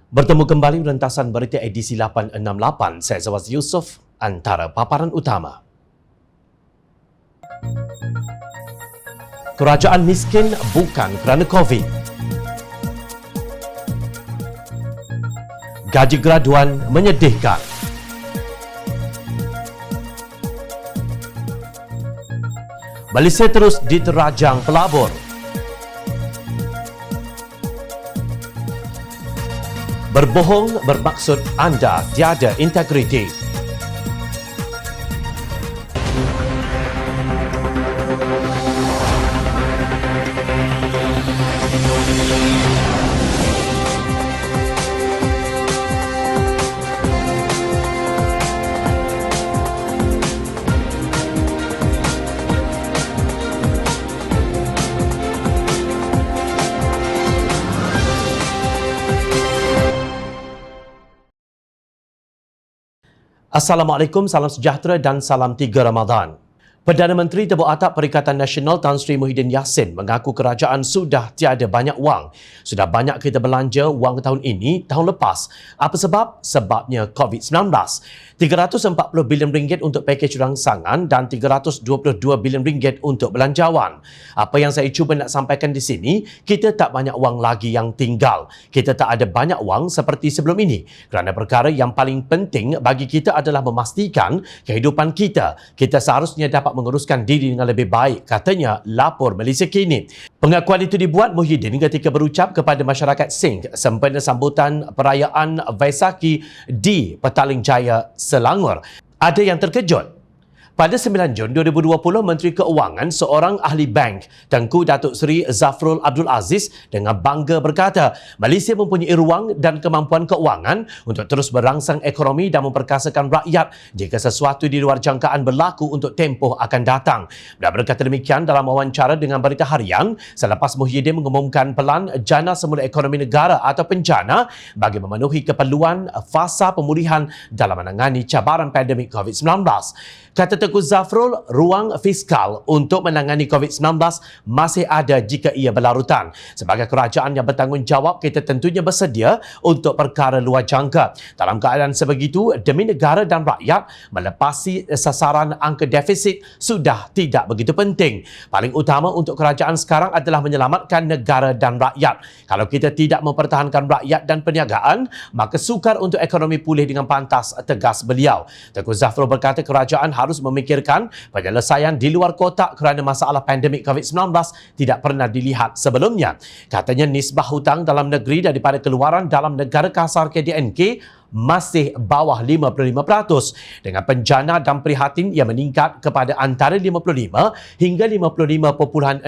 Bertemu kembali rentasan berita edisi 868. Saya Zawaz Yusof, antara paparan utama. Kerajaan miskin bukan kerana COVID. Gaji graduan menyedihkan. Malaysia terus diterajang pelabur. Berbohong bermaksud anda tiada integriti. Assalamualaikum, salam sejahtera dan salam 3 Ramadan. Perdana Menteri Tebuk Atap Perikatan Nasional Tan Sri Muhyiddin Yassin mengaku kerajaan sudah tiada banyak wang. Sudah banyak kita belanja wang tahun ini, tahun lepas. Apa sebab? Sebabnya COVID-19. 340 bilion ringgit untuk pakej rangsangan dan 322 bilion ringgit untuk belanjawan. Apa yang saya cuba nak sampaikan di sini, kita tak banyak wang lagi yang tinggal. Kita tak ada banyak wang seperti sebelum ini. Kerana perkara yang paling penting bagi kita adalah memastikan kehidupan kita. Kita seharusnya dapat menguruskan diri dengan lebih baik, katanya lapor Malaysia Kini. Pengakuan itu dibuat Muhyiddin ketika berucap kepada masyarakat Sing sempena sambutan perayaan Vaisakhi di Petaling Jaya, Selangor. Ada yang terkejut. Pada 9 Jun 2020, Menteri Keuangan, seorang ahli bank, Tengku Datuk Seri Zafrul Abdul Aziz dengan bangga berkata, Malaysia mempunyai ruang dan kemampuan keuangan untuk terus berangsang ekonomi dan memperkasakan rakyat jika sesuatu di luar jangkaan berlaku untuk tempoh akan datang. Beliau berkata demikian dalam wawancara dengan Berita Harian selepas Muhyiddin mengumumkan pelan Jana Semula Ekonomi Negara atau PENJANA bagi memenuhi keperluan fasa pemulihan dalam menangani cabaran pandemik COVID-19. Kata Tengku Zafrul, ruang fiskal untuk menangani COVID-19 masih ada jika ia berlarutan. Sebagai kerajaan yang bertanggungjawab, kita tentunya bersedia untuk perkara luar jangka. Dalam keadaan sebegitu, demi negara dan rakyat, melepasi sasaran angka defisit sudah tidak begitu penting. Paling utama untuk kerajaan sekarang adalah menyelamatkan negara dan rakyat. Kalau kita tidak mempertahankan rakyat dan perniagaan, maka sukar untuk ekonomi pulih dengan pantas, tegas beliau. Tengku Zafrul berkata kerajaan harus memikirkan penyelesaian di luar kotak kerana masalah pandemik COVID-19 tidak pernah dilihat sebelumnya. Katanya nisbah hutang dalam negeri daripada keluaran dalam negara kasar KDNK masih bawah 55%. Dengan penjana dan prihatin yang meningkat kepada antara 55 hingga 55.6%.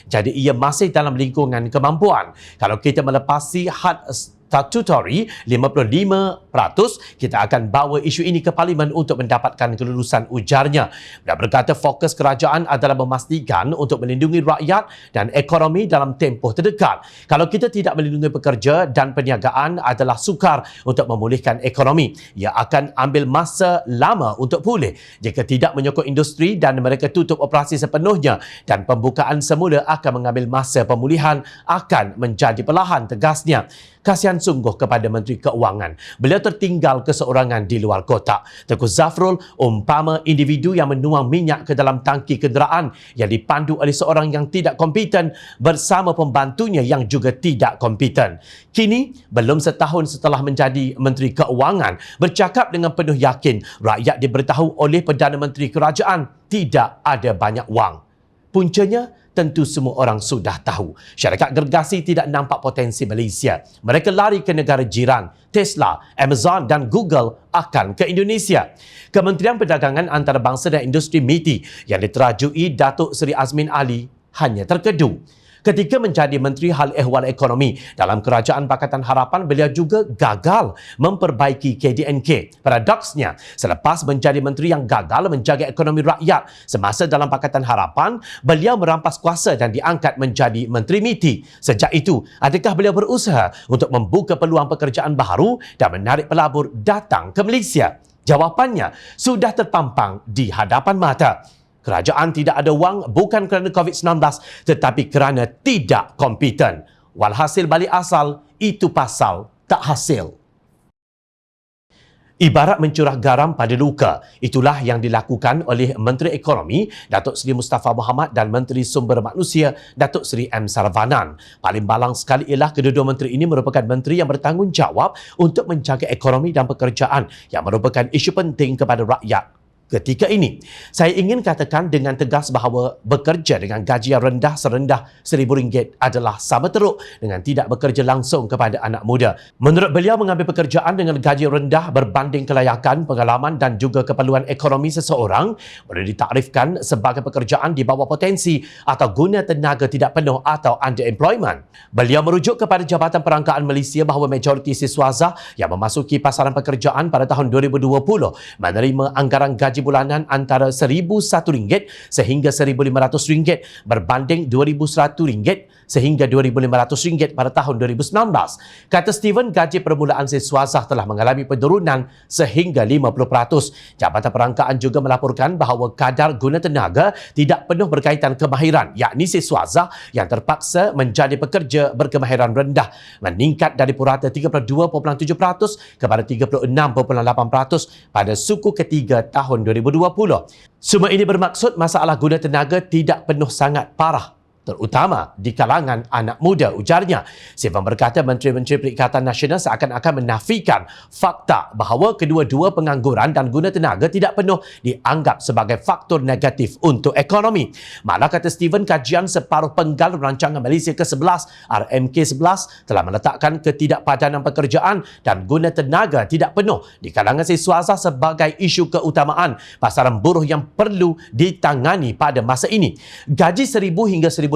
Jadi ia masih dalam lingkungan kemampuan. Kalau kita melepasi had statutory 55%, kita akan bawa isu ini ke Parlimen untuk mendapatkan kelulusan, ujarnya. Dia berkata fokus kerajaan adalah memastikan untuk melindungi rakyat dan ekonomi dalam tempoh terdekat. Kalau kita tidak melindungi pekerja dan perniagaan adalah sukar untuk memulihkan ekonomi. Ia akan ambil masa lama untuk pulih jika tidak menyokong industri dan mereka tutup operasi sepenuhnya, dan pembukaan semula akan mengambil masa pemulihan akan menjadi perlahan, tegasnya. Kasihan sungguh kepada Menteri Keuangan. Beliau tertinggal keseorangan di luar kotak. Tengku Zafrul umpama individu yang menuang minyak ke dalam tangki kenderaan yang dipandu oleh seorang yang tidak kompeten bersama pembantunya yang juga tidak kompeten. Kini, belum setahun setelah menjadi Menteri Keuangan, bercakap dengan penuh yakin rakyat diberitahu oleh Perdana Menteri Kerajaan tidak ada banyak wang. Puncanya, tentu semua orang sudah tahu. Syarikat gergasi tidak nampak potensi Malaysia. Mereka lari ke negara jiran. Tesla, Amazon dan Google akan ke Indonesia. Kementerian Perdagangan Antarabangsa dan Industri MITI yang diterajui Datuk Seri Azmin Ali hanya terkedu. Ketika menjadi Menteri Hal Ehwal Ekonomi dalam Kerajaan Pakatan Harapan, beliau juga gagal memperbaiki KDNK. Paradoksnya, selepas menjadi menteri yang gagal menjaga ekonomi rakyat semasa dalam Pakatan Harapan, beliau merampas kuasa dan diangkat menjadi Menteri MITI. Sejak itu, adakah beliau berusaha untuk membuka peluang pekerjaan baru dan menarik pelabur datang ke Malaysia? Jawapannya sudah terpampang di hadapan mata. Kerajaan tidak ada wang bukan kerana COVID-19 tetapi kerana tidak kompeten. Walhasil balik asal, itu pasal tak hasil. Ibarat mencurah garam pada luka, itulah yang dilakukan oleh Menteri Ekonomi Datuk Seri Mustafa Mohamed dan Menteri Sumber Manusia Datuk Seri M. Saravanan. Paling balang sekali ialah kedua-dua menteri ini merupakan menteri yang bertanggungjawab untuk menjaga ekonomi dan pekerjaan yang merupakan isu penting kepada rakyat. Ketika ini, saya ingin katakan dengan tegas bahawa bekerja dengan gaji yang rendah serendah RM1,000 adalah sama teruk dengan tidak bekerja langsung kepada anak muda. Menurut beliau, mengambil pekerjaan dengan gaji rendah berbanding kelayakan, pengalaman dan juga keperluan ekonomi seseorang boleh ditakrifkan sebagai pekerjaan di bawah potensi atau guna tenaga tidak penuh atau underemployment. Beliau merujuk kepada Jabatan Perangkaan Malaysia bahawa majoriti siswaza yang memasuki pasaran pekerjaan pada tahun 2020 menerima anggaran gaji bulanan antara RM1,001 sehingga RM1,500 berbanding RM2,100 sehingga RM2,500 pada tahun 2019. Kata Steven, gaji permulaan siswaza telah mengalami penurunan sehingga 50%. Jabatan Perangkaan juga melaporkan bahawa kadar guna tenaga tidak penuh berkaitan kemahiran, yakni siswaza yang terpaksa menjadi pekerja berkemahiran rendah meningkat dari purata 32.7% kepada 36.8% pada suku ketiga tahun 2020. Semua ini bermaksud masalah guna tenaga tidak penuh sangat parah, terutama di kalangan anak muda, ujarnya. Steven berkata Menteri-Menteri Perikatan Nasional seakan-akan menafikan fakta bahawa kedua-dua pengangguran dan guna tenaga tidak penuh dianggap sebagai faktor negatif untuk ekonomi. Malah, kata Steven, kajian separuh penggal Rancangan Malaysia ke-11 RMK11 telah meletakkan ketidakpadanan pekerjaan dan guna tenaga tidak penuh di kalangan siswaza sebagai isu keutamaan pasaran buruh yang perlu ditangani pada masa ini. Gaji RM1,000 hingga RM1,500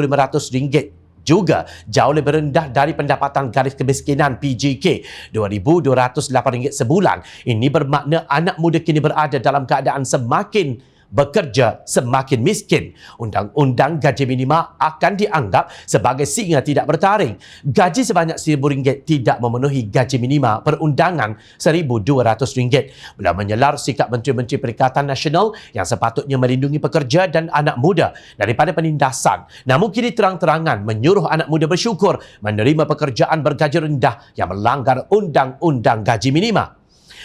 juga jauh lebih rendah dari pendapatan garis kemiskinan PJK RM2,208 sebulan. Ini bermakna anak muda kini berada dalam keadaan semakin bekerja semakin miskin. Undang-undang gaji minima akan dianggap sebagai singa tidak bertaring. Gaji sebanyak RM1,000 tidak memenuhi gaji minima perundangan RM1,200. Beliau menyelar sikap Menteri-Menteri Perikatan Nasional yang sepatutnya melindungi pekerja dan anak muda daripada penindasan. Namun kini terang-terangan menyuruh anak muda bersyukur menerima pekerjaan bergaji rendah yang melanggar undang-undang gaji minima.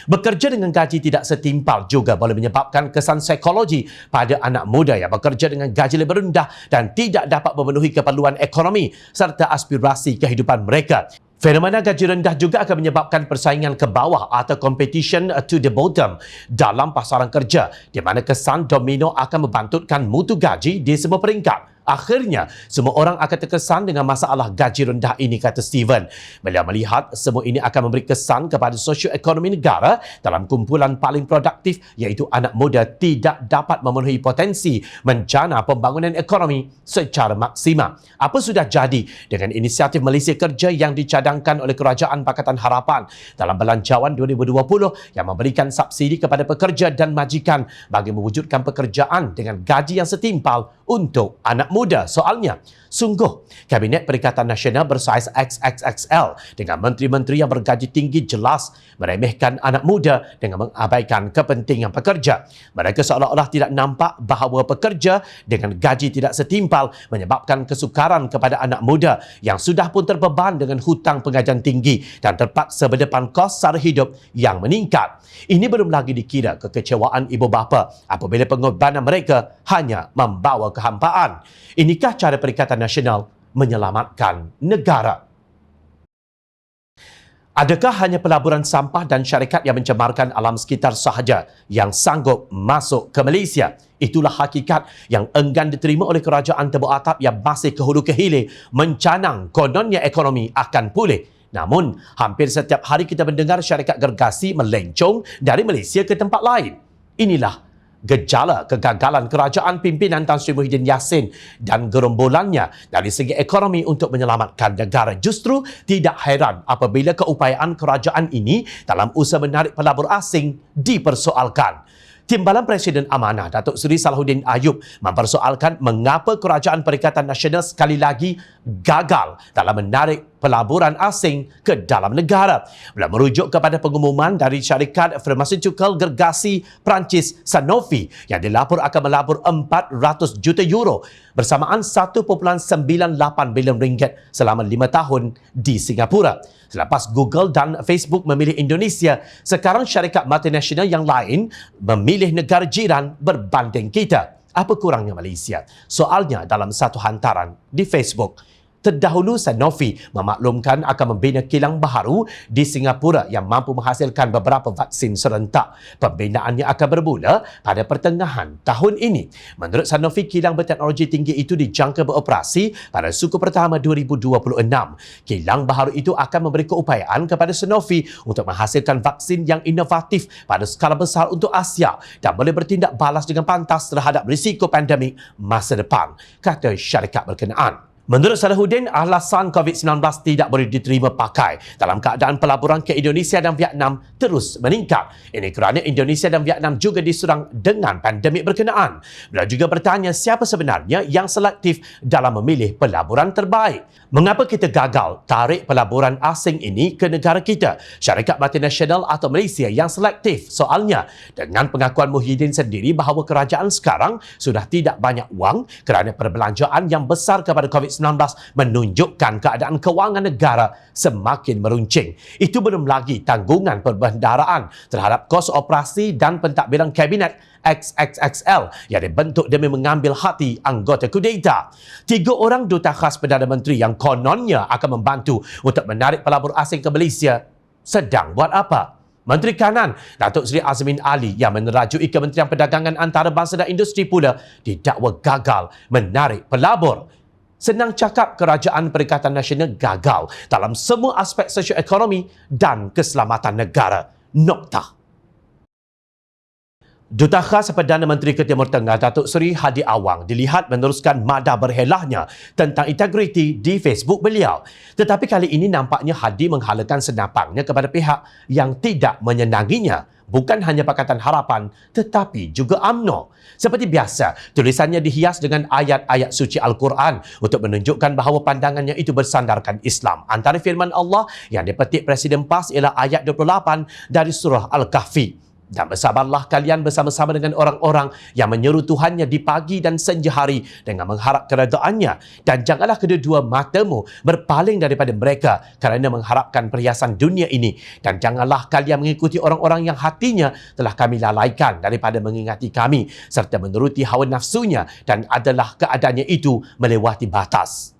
Bekerja dengan gaji tidak setimpal juga boleh menyebabkan kesan psikologi pada anak muda yang bekerja dengan gaji lebih rendah dan tidak dapat memenuhi keperluan ekonomi serta aspirasi kehidupan mereka. Fenomena gaji rendah juga akan menyebabkan persaingan ke bawah atau competition to the bottom dalam pasaran kerja, di mana kesan domino akan membantutkan mutu gaji di semua peringkat. Akhirnya, semua orang akan terkesan dengan masalah gaji rendah ini, kata Steven. Beliau melihat semua ini akan memberi kesan kepada sosioekonomi negara dalam kumpulan paling produktif, iaitu anak muda tidak dapat memenuhi potensi menjana pembangunan ekonomi secara maksimal. Apa sudah jadi dengan inisiatif Malaysia Kerja yang dicadangkan oleh Kerajaan Pakatan Harapan dalam Belanjawan 2020 yang memberikan subsidi kepada pekerja dan majikan bagi mewujudkan pekerjaan dengan gaji yang setimpal untuk anak muda? Soalnya, sungguh Kabinet Perikatan Nasional bersaiz XXXL dengan menteri-menteri yang bergaji tinggi jelas meremehkan anak muda dengan mengabaikan kepentingan pekerja. Mereka seolah-olah tidak nampak bahawa pekerja dengan gaji tidak setimpal menyebabkan kesukaran kepada anak muda yang sudah pun terbeban dengan hutang pengajian tinggi dan terpaksa berdepan kos sara hidup yang meningkat. Ini belum lagi dikira kekecewaan ibu bapa apabila pengorbanan mereka hanya membawa kehampaan. Inikah cara Perikatan Nasional menyelamatkan negara? Adakah hanya pelaburan sampah dan syarikat yang mencemarkan alam sekitar sahaja yang sanggup masuk ke Malaysia? Itulah hakikat yang enggan diterima oleh kerajaan Tebuk Atap yang masih ke hulu ke hilir mencanang kononnya ekonomi akan pulih. Namun, hampir setiap hari kita mendengar syarikat gergasi melencong dari Malaysia ke tempat lain. Inilah gejala kegagalan kerajaan pimpinan Tan Sri Muhyiddin Yassin dan gerombolannya dari segi ekonomi untuk menyelamatkan negara. Justru tidak heran apabila keupayaan kerajaan ini dalam usaha menarik pelabur asing dipersoalkan. Timbalan Presiden Amanah Datuk Seri Salahuddin Ayub mempersoalkan mengapa Kerajaan Perikatan Nasional sekali lagi gagal dalam menarik pelaburan asing ke dalam negara. Bila merujuk kepada pengumuman dari syarikat farmaseutical gergasi Perancis Sanofi yang dilapor akan melabur 400 juta euro bersamaan 1.98 bilion ringgit selama 5 tahun di Singapura. Selepas Google dan Facebook memilih Indonesia, sekarang syarikat multinasional yang lain memilih negara jiran berbanding kita. Apa kurangnya Malaysia? Soalnya dalam satu hantaran di Facebook. Terdahulu Sanofi memaklumkan akan membina kilang baharu di Singapura yang mampu menghasilkan beberapa vaksin serentak. Pembinaannya akan bermula pada pertengahan tahun ini. Menurut Sanofi, kilang berteknologi tinggi itu dijangka beroperasi pada suku pertama 2026. Kilang baharu itu akan memberi keupayaan kepada Sanofi untuk menghasilkan vaksin yang inovatif pada skala besar untuk Asia dan boleh bertindak balas dengan pantas terhadap risiko pandemik masa depan, kata syarikat berkenaan. Menurut Salahuddin, alasan COVID-19 tidak boleh diterima pakai dalam keadaan pelaburan ke Indonesia dan Vietnam terus meningkat. Ini kerana Indonesia dan Vietnam juga diserang dengan pandemik berkenaan. Beliau juga bertanya siapa sebenarnya yang selektif dalam memilih pelaburan terbaik. Mengapa kita gagal tarik pelaburan asing ini ke negara kita? Syarikat multinasional atau Malaysia yang selektif? Soalnya, dengan pengakuan Muhyiddin sendiri bahawa kerajaan sekarang sudah tidak banyak wang kerana perbelanjaan yang besar kepada COVID-19 menunjukkan keadaan kewangan negara semakin meruncing. Itu belum lagi tanggungan perbendaharaan terhadap kos operasi dan pentadbiran kabinet XXXL yang dibentuk demi mengambil hati anggota kudeta. 3 orang duta khas Perdana Menteri yang kononnya akan membantu untuk menarik pelabur asing ke Malaysia sedang buat apa? Menteri Kanan Datuk Seri Azmin Ali yang menerajui Kementerian Perdagangan Antarabangsa dan Industri pula didakwa gagal menarik pelabur. Senang cakap, Kerajaan Perikatan Nasional gagal dalam semua aspek sosioekonomi dan keselamatan negara. Noktah. Duta Khas Perdana Menteri ke Timur Tengah Datuk Seri Hadi Awang dilihat meneruskan mada berhelahnya tentang integriti di Facebook beliau. Tetapi kali ini nampaknya Hadi menghalakan senapangnya kepada pihak yang tidak menyenanginya. Bukan hanya Pakatan Harapan tetapi juga UMNO. Seperti biasa, tulisannya dihias dengan ayat-ayat suci Al-Quran untuk menunjukkan bahawa pandangannya itu bersandarkan Islam. Antara firman Allah yang dipetik Presiden PAS ialah ayat 28 dari surah Al-Kahfi. Dan bersabarlah kalian bersama-sama dengan orang-orang yang menyeru Tuhannya di pagi dan senja hari dengan mengharap keredaannya. Dan janganlah kedua-dua matamu berpaling daripada mereka kerana mengharapkan perhiasan dunia ini. Dan janganlah kalian mengikuti orang-orang yang hatinya telah kami lalaikan daripada mengingati kami serta menuruti hawa nafsunya dan adalah keadaannya itu melewati batas.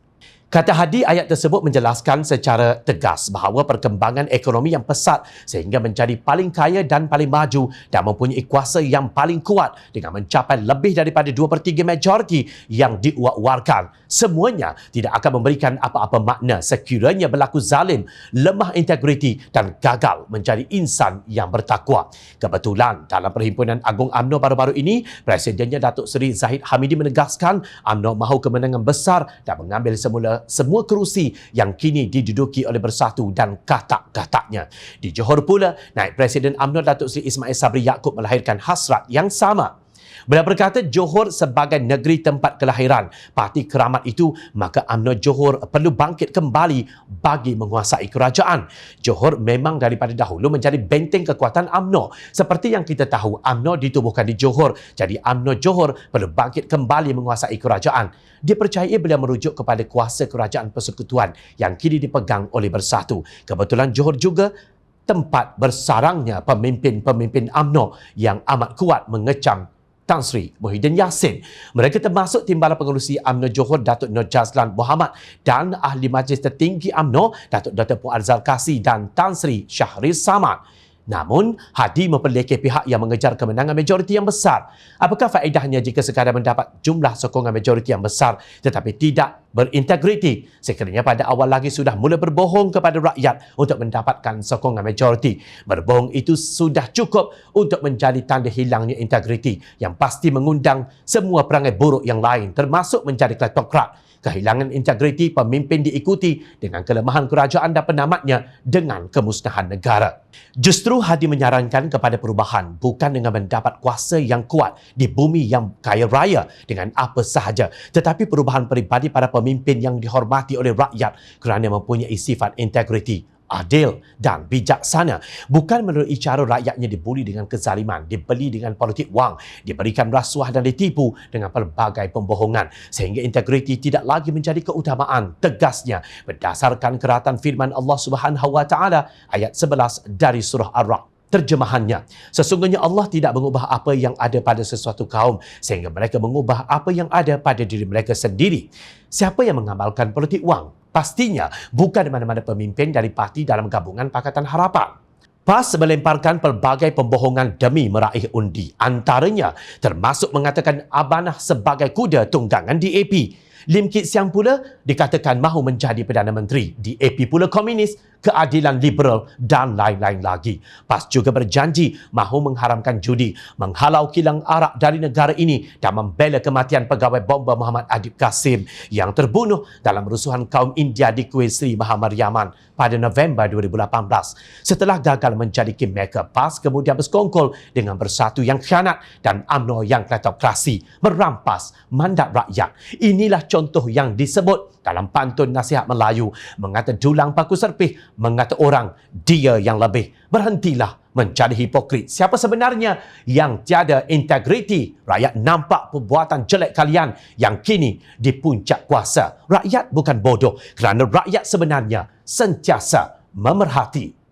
Kata Hadi, ayat tersebut menjelaskan secara tegas bahawa perkembangan ekonomi yang pesat sehingga menjadi paling kaya dan paling maju dan mempunyai kuasa yang paling kuat dengan mencapai lebih daripada 2/3 majoriti yang diuak-uarkan. Semuanya tidak akan memberikan apa-apa makna sekiranya berlaku zalim, lemah integriti dan gagal menjadi insan yang bertakwa. Kebetulan dalam Perhimpunan Agung UMNO baru-baru ini, Presidennya Datuk Seri Zahid Hamidi menegaskan UMNO mahu kemenangan besar dan mengambil semua kerusi yang kini diduduki oleh Bersatu dan katak-kataknya. Di Johor pula, Naib Presiden UMNO Datuk Seri Ismail Sabri Yaakob melahirkan hasrat yang sama. Beliau berkata Johor sebagai negeri tempat kelahiran parti keramat itu, maka UMNO Johor perlu bangkit kembali bagi menguasai kerajaan. Johor memang daripada dahulu menjadi benteng kekuatan UMNO. Seperti yang kita tahu, UMNO ditubuhkan di Johor. Jadi UMNO Johor perlu bangkit kembali menguasai kerajaan. Dipercayai beliau merujuk kepada kuasa kerajaan persekutuan yang kini dipegang oleh Bersatu. Kebetulan Johor juga tempat bersarangnya pemimpin-pemimpin UMNO yang amat kuat mengecam Tan Sri Muhyiddin Yassin. Mereka termasuk Timbalan Pengerusi UMNO Johor Datuk Nur Jazlan Muhammad dan Ahli Majlis Tertinggi UMNO Datuk Dr. Puan Zarkasi dan Tan Sri Shahriz Samad. Namun, Hadi memperlekeh pihak yang mengejar kemenangan majoriti yang besar. Apakah faedahnya jika sekadar mendapat jumlah sokongan majoriti yang besar tetapi tidak berintegriti sekiranya pada awal lagi sudah mula berbohong kepada rakyat untuk mendapatkan sokongan majoriti. Berbohong itu sudah cukup untuk menjadi tanda hilangnya integriti yang pasti mengundang semua perangai buruk yang lain termasuk menjadi kleptokrat. Kehilangan integriti pemimpin diikuti dengan kelemahan kerajaan dan penamatnya dengan kemusnahan negara. Justru Hadi menyarankan kepada perubahan bukan dengan mendapat kuasa yang kuat di bumi yang kaya raya dengan apa sahaja, tetapi perubahan peribadi para pemimpin yang dihormati oleh rakyat kerana mempunyai sifat integriti, adil dan bijaksana, bukan melalui cara rakyatnya dibuli dengan kezaliman, dibeli dengan politik wang, diberikan rasuah dan ditipu dengan pelbagai pembohongan sehingga integriti tidak lagi menjadi keutamaan. Tegasnya berdasarkan keratan firman Allah Subhanahu wa taala ayat 11 dari surah Ar-Ra'd. Terjemahannya, sesungguhnya Allah tidak mengubah apa yang ada pada sesuatu kaum sehingga mereka mengubah apa yang ada pada diri mereka sendiri. Siapa yang mengamalkan politik wang? Pastinya bukan mana-mana pemimpin dari parti dalam gabungan Pakatan Harapan. PAS melemparkan pelbagai pembohongan demi meraih undi. Antaranya termasuk mengatakan Abanah sebagai kuda tunggangan DAP. Lim Kit Siang pula dikatakan mahu menjadi Perdana Menteri. DAP pula komunis, keadilan liberal dan lain-lain lagi. PAS juga berjanji mahu mengharamkan judi, menghalau kilang arak dari negara ini dan membela kematian pegawai bomba Muhammad Adib Kasim yang terbunuh dalam rusuhan kaum India di Kuil Sri Mahamaryaman pada November 2018. Setelah gagal menjadi kingmaker, PAS kemudian bersekongkol dengan Bersatu yang khianat dan UMNO yang kleptokrasi, merampas mandat rakyat. Inilah contoh yang disebut dalam pantun nasihat Melayu, mengata dulang paku serpih, mengata orang dia yang lebih. Berhentilah menjadi hipokrit. Siapa sebenarnya yang tiada integriti? Rakyat nampak perbuatan jelek kalian yang kini di puncak kuasa. Rakyat bukan bodoh kerana rakyat sebenarnya sentiasa memerhati.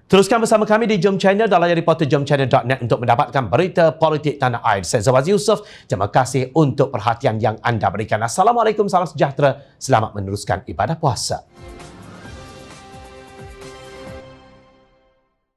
Teruskan bersama kami di Jom Channel dan layar reporter jomchannel.net untuk mendapatkan berita politik tanah air. Saya Zawaz Yusof. Terima kasih untuk perhatian yang anda berikan. Assalamualaikum, salam sejahtera. Selamat meneruskan ibadah puasa.